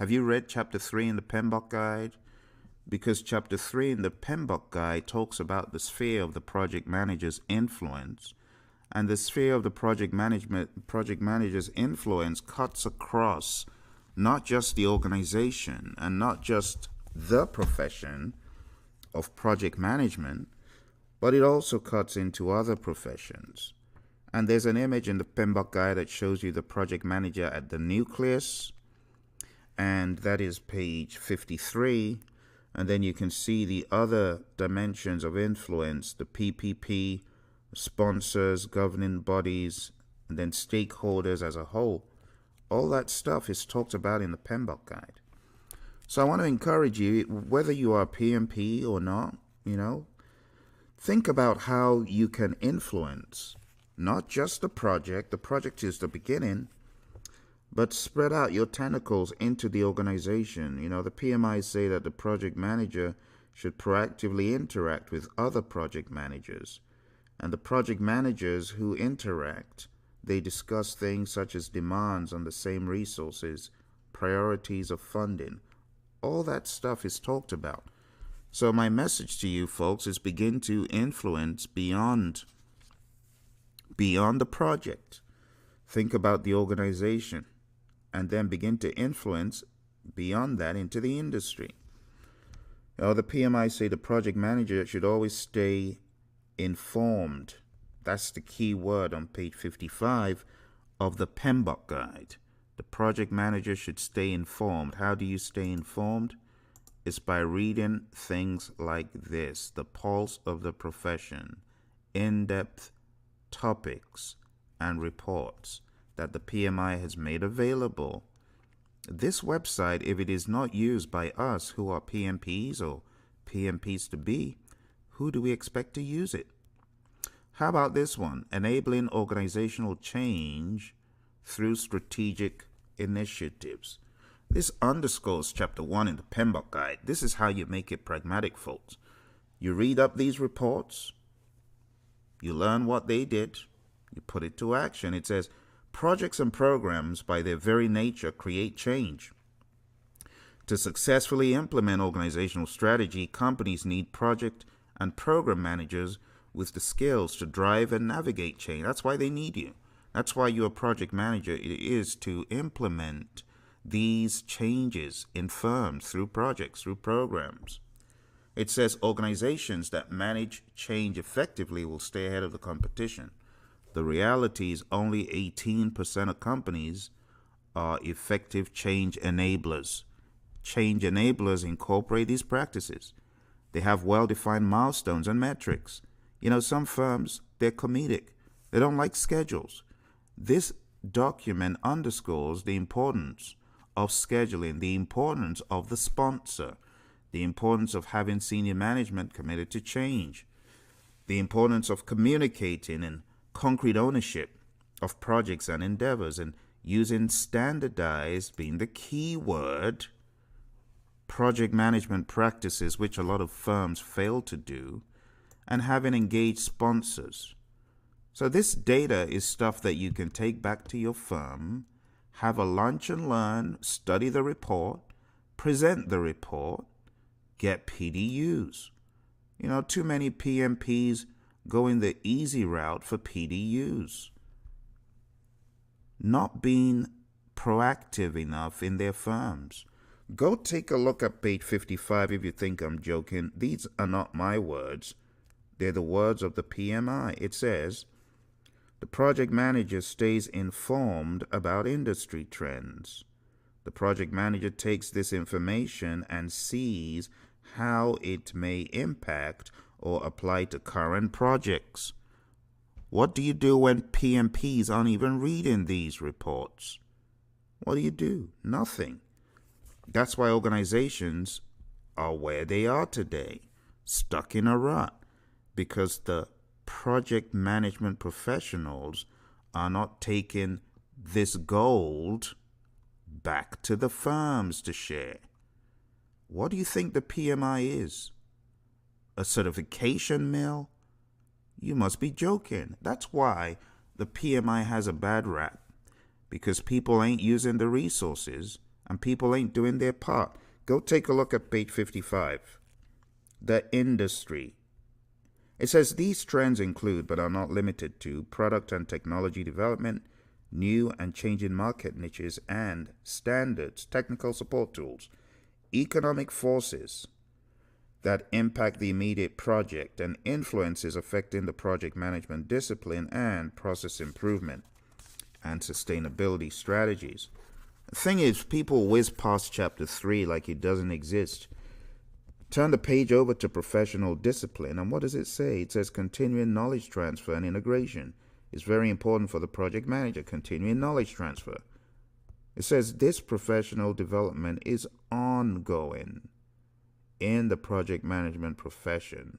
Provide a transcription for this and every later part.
Have you read Chapter 3 in the PMBOK Guide? Because Chapter 3 in the PMBOK Guide talks about the sphere of the project manager's influence, and the sphere of the project manager's influence cuts across not just the organization and not just the profession of project management, but it also cuts into other professions. And there's an image in the PMBOK Guide that shows you the project manager at the nucleus, and that is page 53. And then you can see the other dimensions of influence, the PPP, sponsors, governing bodies, and then stakeholders as a whole. All that stuff is talked about in the PMBOK Guide. So I want to encourage you, whether you are a PMP or not, think about how you can influence not just the project is the beginning, but spread out your tentacles into the organization. The PMIs say that the project manager should proactively interact with other project managers. And the project managers who interact, they discuss things such as demands on the same resources, priorities of funding. All that stuff is talked about. So my message to you folks is begin to influence beyond the project. Think about the organization, and then begin to influence beyond that into the industry. The PMI say the project manager should always stay informed. That's the key word on page 55 of the PMBOK Guide. The project manager should stay informed. How do you stay informed? It's by reading things like this: the pulse of the profession, in-depth topics and reports that the PMI has made available. This website, if it is not used by us who are PMPs or PMPs to be, who do we expect to use it? How about this one? Enabling organizational change through strategic initiatives. This underscores Chapter 1 in the PMBOK Guide. This is how you make it pragmatic, folks. You read up these reports, you learn what they did, you put it to action. It says, projects and programs, by their very nature, create change. To successfully implement organizational strategy, companies need project and program managers with the skills to drive and navigate change. That's why they need you. That's why you're a project manager. It is to implement these changes in firms through projects, through programs. It says organizations that manage change effectively will stay ahead of the competition. The reality is only 18% of companies are effective change enablers. Change enablers incorporate these practices. They have well-defined milestones and metrics. Some firms, they're comedic. They don't like schedules. This document underscores the importance of scheduling, the importance of the sponsor, the importance of having senior management committed to change, the importance of communicating and concrete ownership of projects and endeavors, and using standardized, being the key word, project management practices, which a lot of firms fail to do, and having engaged sponsors. So this data is stuff that you can take back to your firm, have a lunch and learn, study the report, present the report, get PDUs. Too many PMPs going the easy route for PDUs, not being proactive enough in their firms. Go take a look at page 55 if you think I'm joking. These are not my words. They're the words of the PMI. It says, the project manager stays informed about industry trends. The project manager takes this information and sees how it may impact or apply to current projects. What do you do when PMPs aren't even reading these reports? What do? Nothing. That's why organizations are where they are today, stuck in a rut, because the project management professionals are not taking this gold back to the firms to share. What do you think the PMI is? A certification mill? You must be joking. That's why the PMI has a bad rap, because people ain't using the resources and people ain't doing their part. Go take a look at page 55. The industry. It says these trends include, but are not limited to, product and technology development, new and changing market niches and standards, technical support tools, economic forces that impact the immediate project, and influences affecting the project management discipline and process improvement and sustainability strategies. The thing is, people whiz past chapter 3 like it doesn't exist. Turn the page over to professional discipline, and what does it say? It says continuing knowledge transfer and integration is very important for the project manager. Continuing knowledge transfer. It says this professional development is ongoing in the project management profession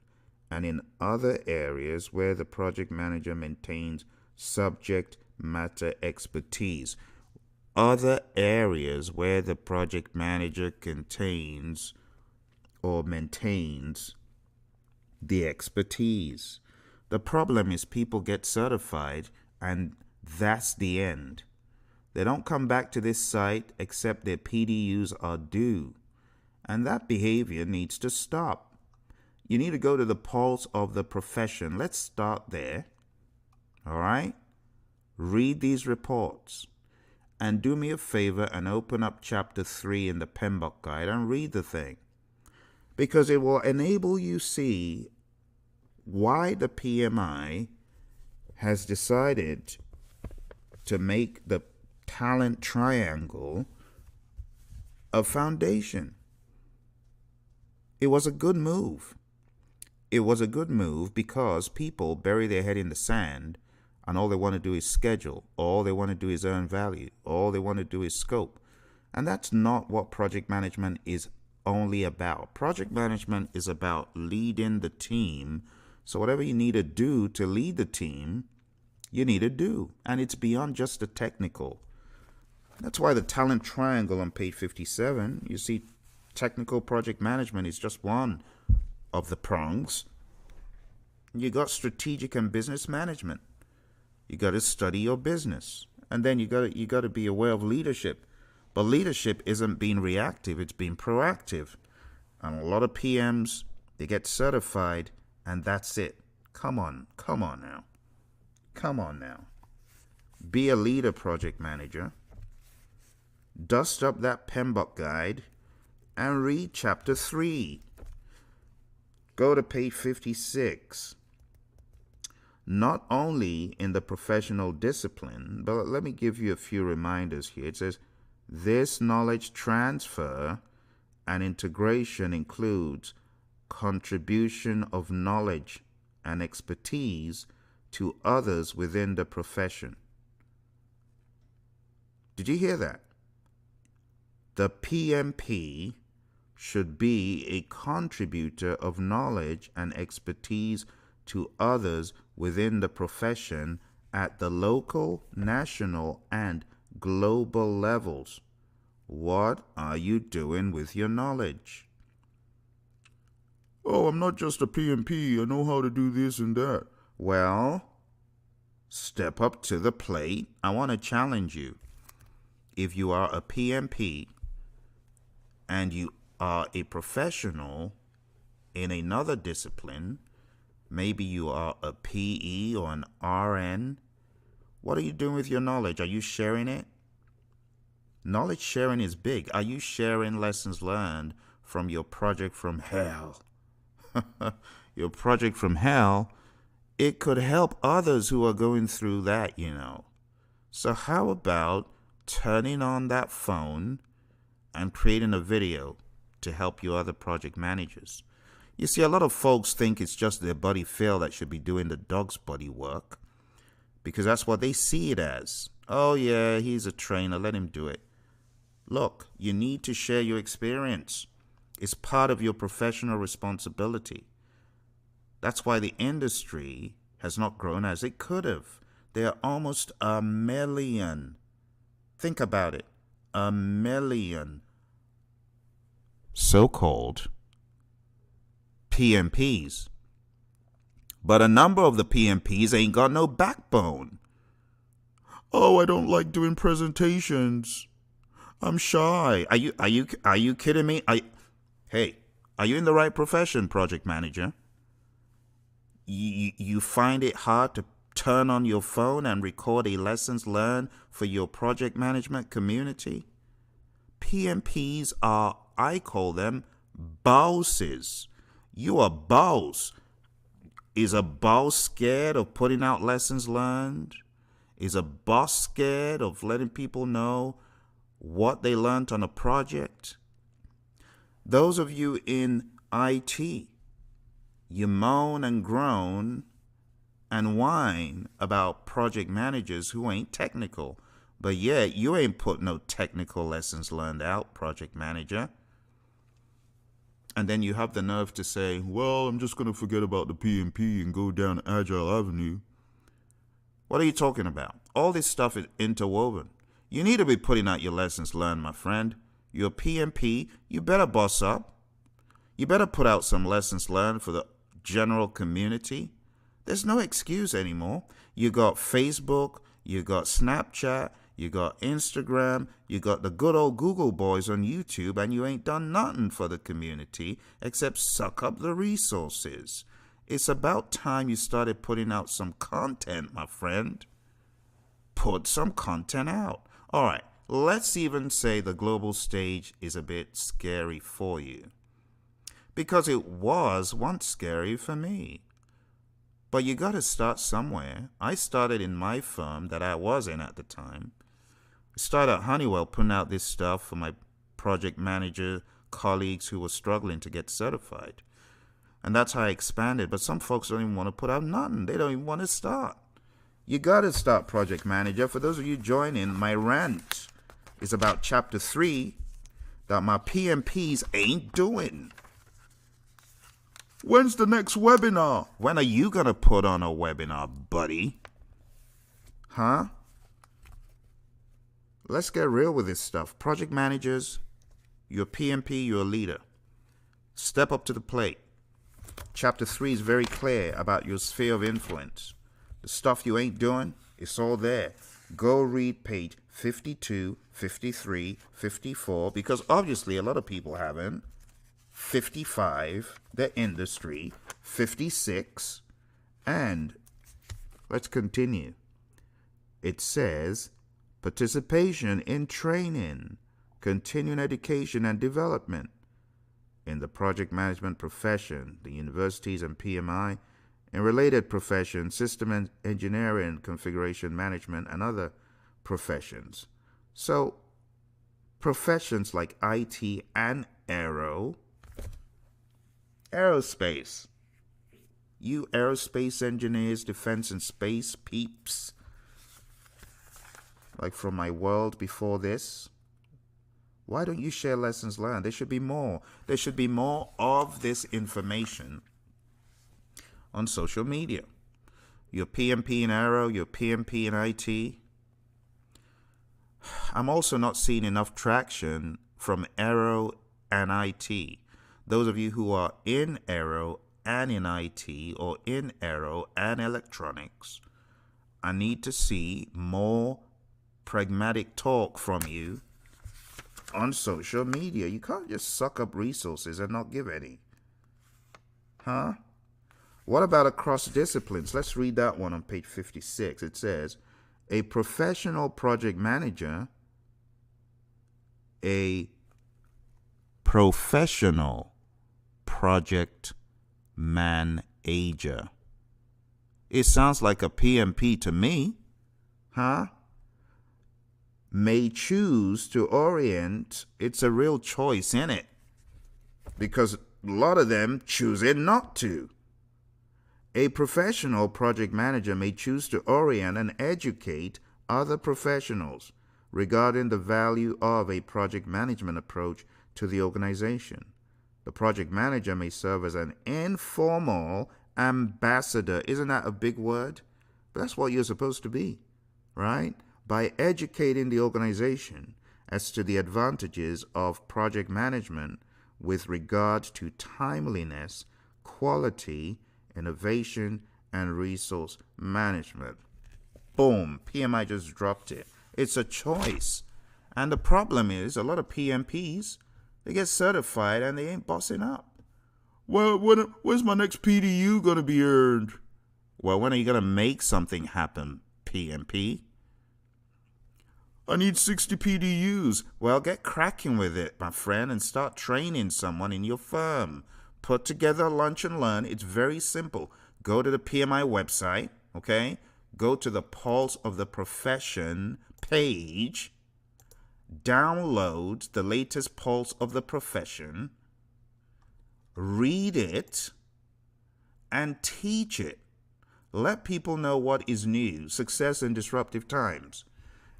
and in other areas where the project manager maintains subject matter expertise. Other areas where the project manager contains or maintains the expertise. The problem is people get certified and that's the end. They don't come back to this site except their PDUs are due. And that behavior needs to stop. You need to go to the pulse of the profession. Let's start there. All right? Read these reports. And do me a favor and open up chapter 3 in the PMBOK guide and read the thing. Because it will enable you see why the PMI has decided to make the talent triangle a foundation. It was a good move. It was a good move because people bury their head in the sand and all they want to do is schedule. All they want to do is earn value. All they want to do is scope. And that's not what project management is only about. Project management is about leading the team. So whatever you need to do to lead the team, you need to do. And it's beyond just the technical. That's why the talent triangle on page 57, you see technical project management is just one of the prongs. You got strategic and business management. You got to study your business. And then you got to be aware of leadership. But leadership isn't being reactive, it's being proactive. And a lot of PMs, they get certified and that's it. Come on now. Come on now. Be a leader, project manager. Dust up that PMBOK guide and read chapter 3. Go to page 56. Not only in the professional discipline, but let me give you a few reminders here. It says, this knowledge transfer and integration includes contribution of knowledge and expertise to others within the profession. Did you hear that? The PMP should be a contributor of knowledge and expertise to others within the profession at the local, national, and global levels. What are you doing with your knowledge? Oh, I'm not just a PMP. I know how to do this and that. Well, step up to the plate. I want to challenge you. If you are a PMP and you are a professional in another discipline, maybe you are a PE or an RN, what are you doing with your knowledge? Are you sharing it? Knowledge sharing is big. Are you sharing lessons learned from your project from hell? Your project from hell, it could help others who are going through that, So how about turning on that phone and creating a video to help your other project managers? You see, a lot of folks think it's just their buddy Phil that should be doing the dog's body work because that's what they see it as. Oh yeah, he's a trainer, let him do it. Look, you need to share your experience. It's part of your professional responsibility. That's why the industry has not grown as it could have. There are almost 1 million. Think about it. 1 million so-called PMPs. But a number of the PMPs ain't got no backbone. Oh, I don't like doing presentations. I'm shy. Are you kidding me? Hey, are you in the right profession, project manager? You find it hard to turn on your phone and record a lessons learned for your project management community? PMPs are, I call them, bosses. You are boss. Is a boss scared of putting out lessons learned? Is a boss scared of letting people know what they learned on a project? Those of you in IT, you moan and groan and whine about project managers who ain't technical, but yet you ain't put no technical lessons learned out, project manager. And then you have the nerve to say, well, I'm just going to forget about the PMP and go down Agile Avenue. What are you talking about? All this stuff is interwoven. You need to be putting out your lessons learned, my friend. You're a PMP. You better boss up. You better put out some lessons learned for the general community. There's no excuse anymore. You got Facebook, you got Snapchat, you got Instagram, you got the good old Google boys on YouTube, and you ain't done nothing for the community except suck up the resources. It's about time you started putting out some content, my friend. Put some content out. All right, let's even say the global stage is a bit scary for you. Because it was once scary for me. But you got to start somewhere. I started in my firm that I was in at the time. I started at Honeywell putting out this stuff for my project manager colleagues who were struggling to get certified. And that's how I expanded. But some folks don't even want to put out nothing. They don't even want to start. You got to start, project manager. For those of you joining, my rant is about Chapter 3 that my PMPs ain't doing. When's the next webinar? When are you going to put on a webinar, buddy? Huh? Let's get real with this stuff. Project managers, you're PMP, you're a leader. Step up to the plate. Chapter 3 is very clear about your sphere of influence. The stuff you ain't doing, it's all there. Go read page 52, 53, 54, because obviously a lot of people haven't. 55, the industry, 56, and let's continue. It says, participation in training, continuing education and development in the project management profession, the universities and PMI, and related professions, system engineering, configuration management, and other professions. So, professions like IT and aerospace. You aerospace engineers, defense and space peeps, like from my world before this, why don't you share lessons learned? There should be more. There should be more of this information on social media. Your PMP in Aero, your PMP in IT. I'm also not seeing enough traction from Aero and IT. Those of you who are in Aero and in IT, or in Aero and electronics, I need to see more pragmatic talk from you on social media. You can't just suck up resources and not give any. Huh? What about across disciplines? Let's read that one on page 56. It says, a professional project manager, a professional project manager. It sounds like a PMP to me. Huh? May choose to orient. It's a real choice, isn't it? Because a lot of them choosing not to. A professional project manager may choose to orient and educate other professionals regarding the value of a project management approach to the organization. The project manager may serve as an informal ambassador. Isn't that a big word? But that's what you're supposed to be, right? By educating the organization as to the advantages of project management with regard to timeliness, quality, innovation, and resource management. Boom, PMI just dropped it. It's a choice. And the problem is a lot of PMPs, they get certified and they ain't bossing up. Well, when's my next PDU going to be earned? Well, when are you going to make something happen, PMP? I need 60 PDUs. Well, get cracking with it, my friend, and start training someone in your firm. Put together a lunch and learn. It's very simple. Go to the PMI website, okay? Go to the Pulse of the Profession page. Download the latest Pulse of the Profession. Read it and teach it. Let people know what is new, success in disruptive times.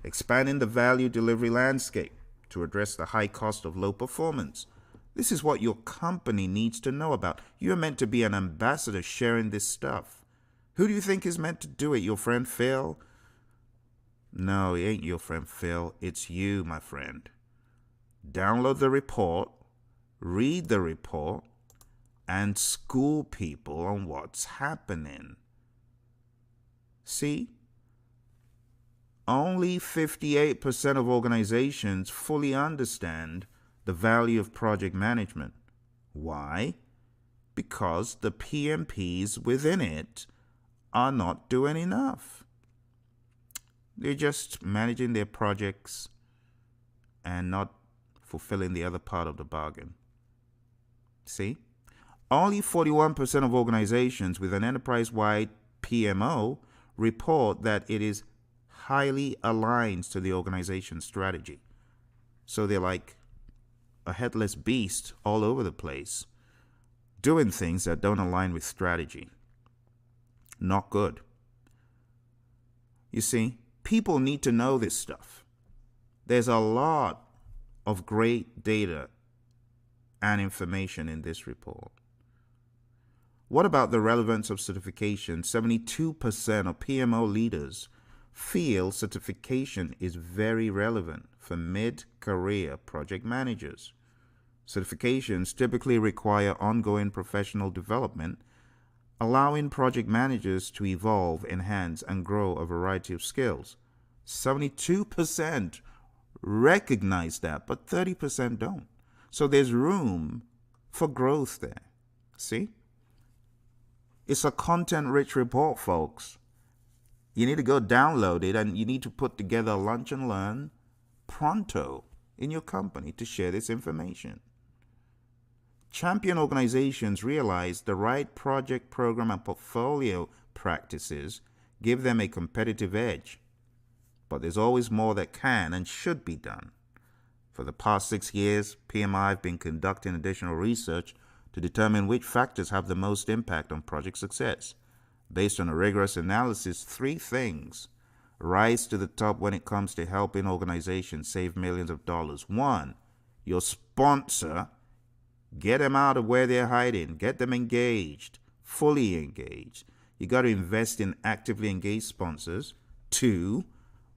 Expanding the value delivery landscape to address the high cost of low performance. This is what your company needs to know about. You're meant to be an ambassador sharing this stuff. Who do you think is meant to do it? Your friend Phil? No, it ain't your friend Phil. It's you, my friend. Download the report, read the report, and school people on what's happening. See? Only 58% of organizations fully understand the value of project management. Why? Because the PMPs within it are not doing enough. They're just managing their projects and not fulfilling the other part of the bargain. See? Only 41% of organizations with an enterprise-wide PMO report that it is highly aligns to the organization's strategy. So they're like a headless beast all over the place, doing things that don't align with strategy. Not good. You see, people need to know this stuff. There's a lot of great data and information in this report. What about the relevance of certification? 72% of PMO leaders feel certification is very relevant for mid-career project managers. Certifications typically require ongoing professional development, allowing project managers to evolve, enhance, and grow a variety of skills. 72% recognize that, but 30% don't. So there's room for growth there. See? It's a content-rich report, folks. You need to go download it, and you need to put together a lunch and learn pronto in your company to share this information. Champion organizations realize the right project, program, and portfolio practices give them a competitive edge. But there's always more that can and should be done. For the past 6 years, PMI have been conducting additional research to determine which factors have the most impact on project success. Based on a rigorous analysis, 3 things rise to the top when it comes to helping organizations save millions of dollars. 1, your sponsor. Get them out of where they're hiding. Get them engaged, fully engaged. You got to invest in actively engaged sponsors. 2,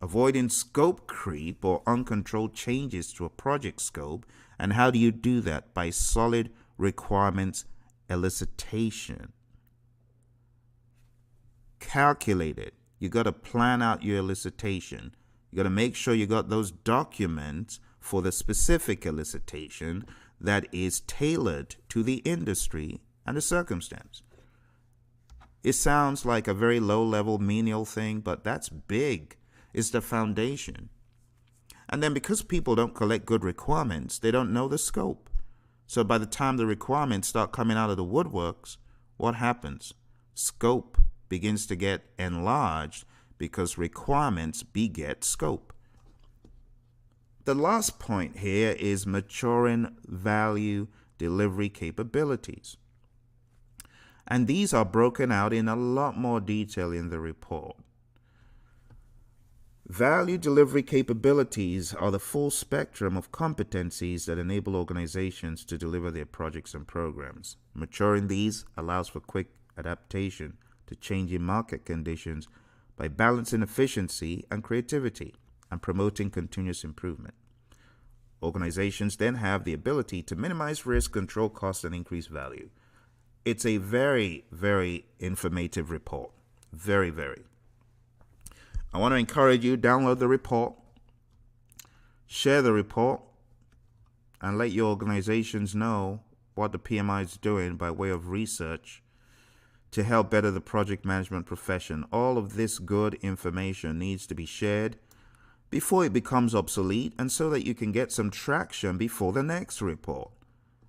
avoiding scope creep or uncontrolled changes to a project scope. And how do you do that? By solid requirements elicitation. Calculate it. You got to plan out your elicitation. You got to make sure you got those documents for the specific elicitation that is tailored to the industry and the circumstance. It sounds like a very low-level menial thing, but that's big. It's the foundation. And then because people don't collect good requirements, they don't know the scope. So by the time the requirements start coming out of the woodworks, what happens? Scope begins to get enlarged because requirements beget scope. The last point here is maturing value delivery capabilities. And these are broken out in a lot more detail in the report. Value delivery capabilities are the full spectrum of competencies that enable organizations to deliver their projects and programs. Maturing these allows for quick adaptation to changing market conditions by balancing efficiency and creativity and promoting continuous improvement. Organizations then have the ability to minimize risk, control costs, and increase value. It's a very, very informative report. Very, very. I want to encourage you, download the report, Share the report and let your organizations know what the PMI is doing by way of research to help better the project management profession. All of this good information needs to be shared before it becomes obsolete, and so that you can get some traction before the next report,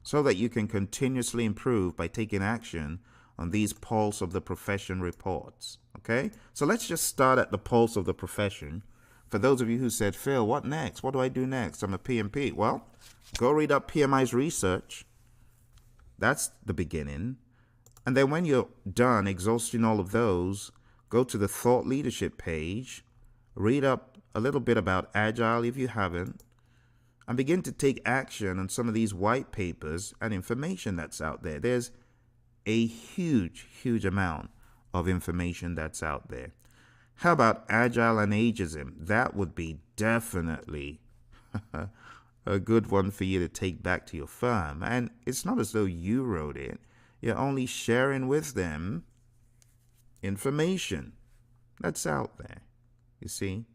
so that you can continuously improve by taking action on these pulse of the profession reports. Okay, so let's just start at the pulse of the profession. For those of you who said, Phil, what next? What do I do next? I'm a PMP. Well, go read up PMI's research. That's the beginning. And then when you're done exhausting all of those, go to the thought leadership page, read up a little bit about Agile if you haven't, and begin to take action on some of these white papers and information that's out there. There's a huge, huge amount of information that's out there. How about Agile and Ageism? That would be definitely a good one for you to take back to your firm. And it's not as though you wrote it. You're only sharing with them information that's out there, you see.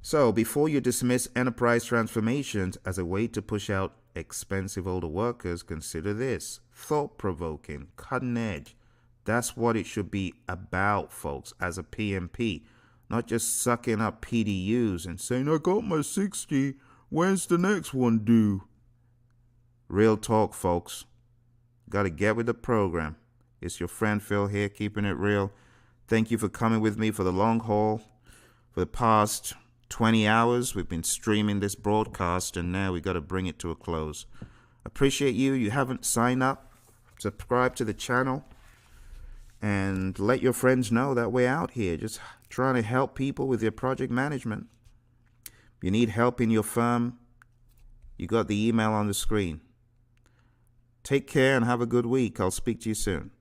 So before you dismiss enterprise transformations as a way to push out expensive older workers, consider this: thought-provoking, cutting edge. That's what it should be about, folks, as a PMP. Not just sucking up PDUs and saying, I got my 60, when's the next one due? Real talk, folks. Got to get with the program. It's your friend Phil here, keeping it real. Thank you for coming with me for the long haul. For the past 20 hours, we've been streaming this broadcast, and now we got to bring it to a close. Appreciate you. You haven't signed up, subscribe to the channel, and let your friends know that we're out here just trying to help people with their project management. If you need help in your firm, you got the email on the screen. Take care and have a good week. I'll speak to you soon.